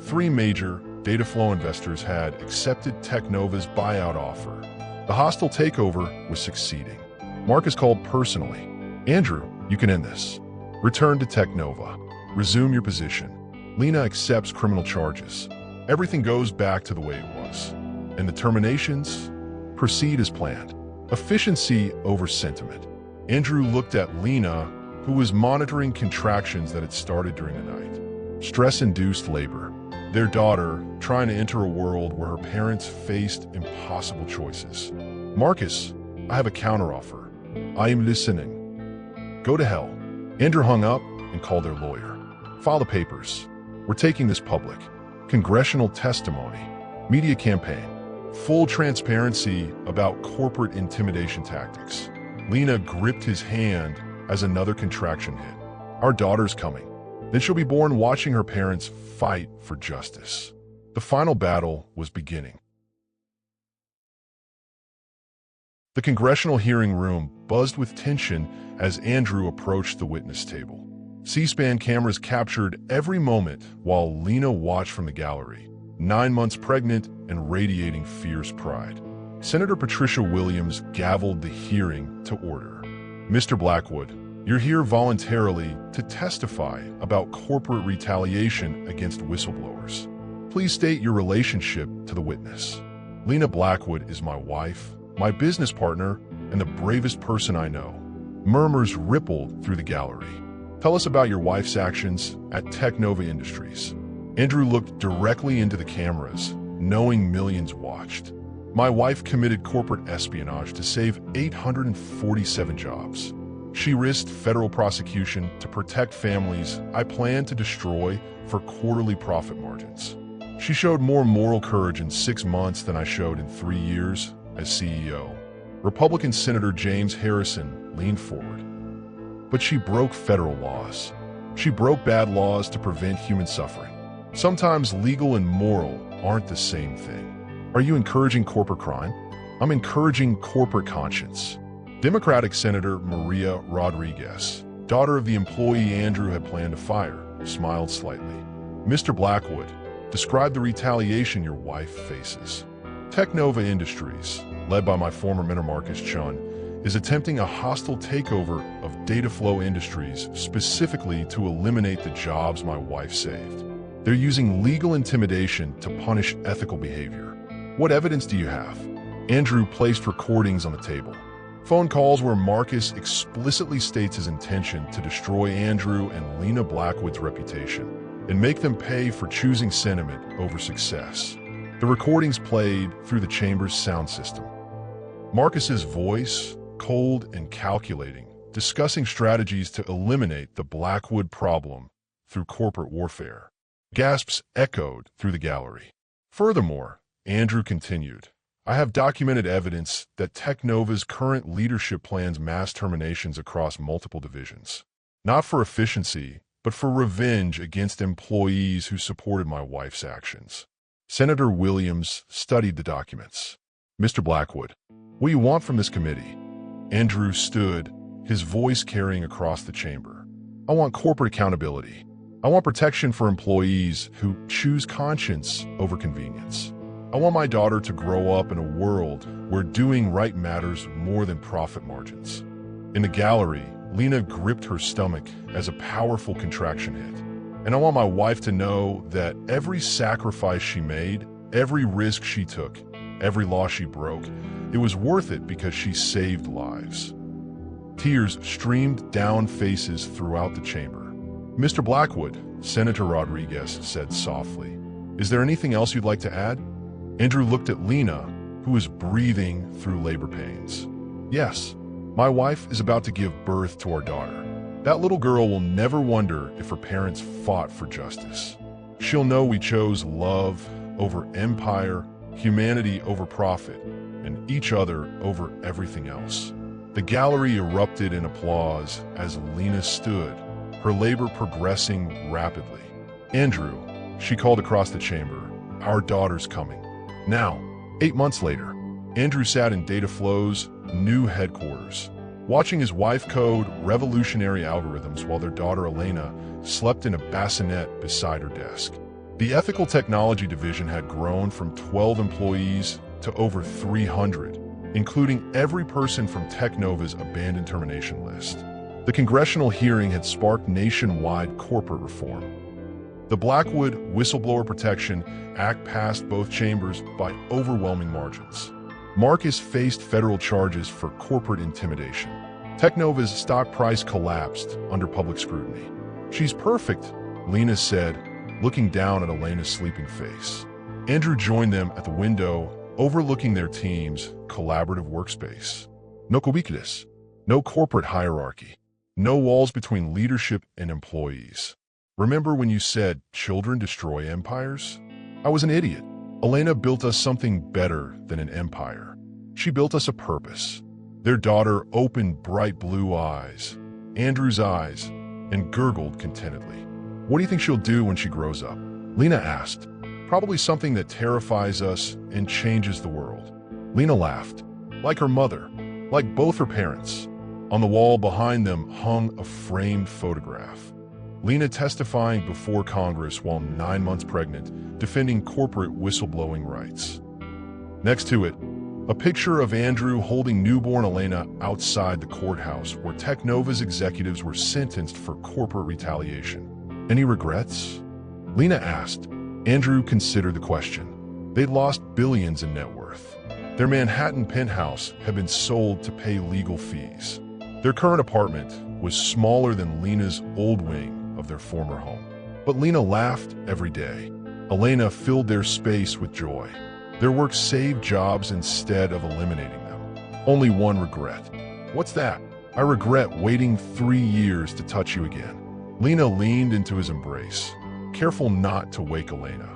3 major Dataflow investors had accepted Technova's buyout offer. The hostile takeover was succeeding. Marcus called personally. Andrew, you can end this. Return to Technova. Resume your position. Lena accepts criminal charges. Everything goes back to the way it was. And the terminations proceed as planned. Efficiency over sentiment. Andrew looked at Lena, who was monitoring contractions that had started during the night. Stress-induced labor. Their daughter trying to enter a world where her parents faced impossible choices. Marcus, I have a counteroffer. I am listening. Go to hell. Andrew hung up and called their lawyer. File the papers. We're taking this public. Congressional testimony. Media campaign. Full transparency about corporate intimidation tactics. Lena gripped his hand as another contraction hit. Our daughter's coming. Then she'll be born watching her parents fight for justice. The final battle was beginning. The congressional hearing room buzzed with tension as Andrew approached the witness table. C-SPAN cameras captured every moment while Lena watched from the gallery, 9 months pregnant and radiating fierce pride. Senator Patricia Williams gavelled the hearing to order. Mr. Blackwood, you're here voluntarily to testify about corporate retaliation against whistleblowers. Please state your relationship to the witness. Lena Blackwood is my wife, my business partner, and the bravest person I know. Murmurs rippled through the gallery. Tell us about your wife's actions at Technova Industries. Andrew looked directly into the cameras, knowing millions watched. My wife committed corporate espionage to save 847 jobs. She risked federal prosecution to protect families I planned to destroy for quarterly profit margins. She showed more moral courage in 6 months than I showed in 3 years as CEO. Republican Senator James Harrison leaned forward. But she broke federal laws. She broke bad laws to prevent human suffering. Sometimes legal and moral aren't the same thing. Are you encouraging corporate crime? I'm encouraging corporate conscience. Democratic Senator Maria Rodriguez, daughter of the employee Andrew had planned to fire, smiled slightly. Mr. Blackwood, describe the retaliation your wife faces. Technova Industries, led by my former mentor Marcus Chun, is attempting a hostile takeover of Dataflow Industries specifically to eliminate the jobs my wife saved. They're using legal intimidation to punish ethical behavior. What evidence do you have? Andrew placed recordings on the table. Phone calls where Marcus explicitly states his intention to destroy Andrew and Lena Blackwood's reputation and make them pay for choosing sentiment over success. The recordings played through the chamber's sound system. Marcus's voice, cold and calculating, discussing strategies to eliminate the Blackwood problem through corporate warfare. Gasps echoed through the gallery. Furthermore, Andrew continued, I have documented evidence that Technova's current leadership plans mass terminations across multiple divisions. Not for efficiency, but for revenge against employees who supported my wife's actions. Senator Williams studied the documents. Mr. Blackwood, what do you want from this committee? Andrew stood, his voice carrying across the chamber. I want corporate accountability. I want protection for employees who choose conscience over convenience. I want my daughter to grow up in a world where doing right matters more than profit margins. In the gallery, Lena gripped her stomach as a powerful contraction hit. And I want my wife to know that every sacrifice she made, every risk she took, every law she broke, it was worth it because she saved lives. Tears streamed down faces throughout the chamber. Mr. Blackwood, Senator Rodriguez said softly, is there anything else you'd like to add? Andrew looked at Lena, who was breathing through labor pains. Yes, my wife is about to give birth to our daughter. That little girl will never wonder if her parents fought for justice. She'll know we chose love over empire, humanity over profit, and each other over everything else. The gallery erupted in applause as Lena stood, her labor progressing rapidly. Andrew, she called across the chamber, our daughter's coming. Now, 8 months later, Andrew sat in Dataflow's new headquarters, watching his wife code revolutionary algorithms while their daughter Elena slept in a bassinet beside her desk. The ethical technology division had grown from 12 employees to over 300, including every person from Technova's abandoned termination list. The congressional hearing had sparked nationwide corporate reform. The Blackwood Whistleblower Protection Act passed both chambers by overwhelming margins. Marcus faced federal charges for corporate intimidation. Technova's stock price collapsed under public scrutiny. She's perfect, Lena said, looking down at Elena's sleeping face. Andrew joined them at the window, overlooking their team's collaborative workspace. No ubiquitous, no corporate hierarchy, no walls between leadership and employees. Remember when you said children destroy empires? I was an idiot. Elena built us something better than an empire. She built us a purpose. Their daughter opened bright blue eyes, Andrew's eyes, and gurgled contentedly. What do you think she'll do when she grows up? Lena asked. Probably something that terrifies us and changes the world. Lena laughed. Like her mother, like both her parents. On the wall behind them hung a framed photograph. Lena testifying before Congress while 9 months pregnant, defending corporate whistleblowing rights. Next to it, a picture of Andrew holding newborn Elena outside the courthouse where Technova's executives were sentenced for corporate retaliation. Any regrets? Lena asked. Andrew considered the question. They'd lost billions in net worth. Their Manhattan penthouse had been sold to pay legal fees. Their current apartment was smaller than Lena's old wing of their former home. But Lena laughed every day. Elena filled their space with joy. Their work saved jobs instead of eliminating them. Only one regret. What's that? I regret waiting 3 years to touch you again. Lena leaned into his embrace, careful not to wake Elena.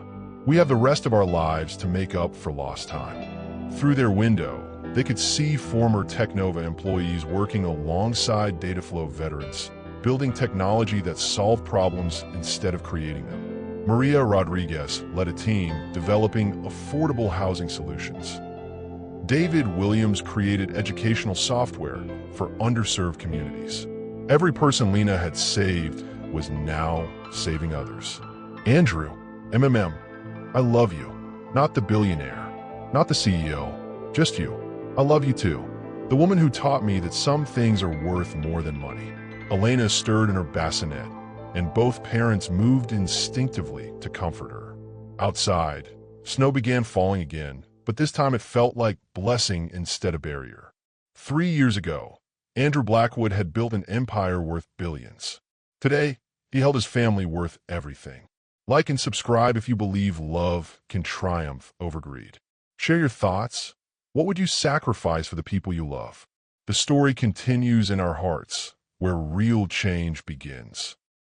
We have the rest of our lives to make up for lost time. Through their window, They could see former Technova employees working alongside Dataflow veterans, building technology that solved problems instead of creating them. Maria Rodriguez led a team developing affordable housing solutions. David Williams created educational software for underserved communities. Every person Lena had saved was now saving others. Andrew, MMM, I love you. Not the billionaire, not the CEO, just you. I love you too. The woman who taught me that some things are worth more than money. Elena stirred in her bassinet, and both parents moved instinctively to comfort her. Outside, snow began falling again, but this time it felt like blessing instead of barrier. 3 years ago, Andrew Blackwood had built an empire worth billions. Today, he held his family worth everything. Like and subscribe if you believe love can triumph over greed. Share your thoughts. What would you sacrifice for the people you love? The story continues in our hearts, where real change begins.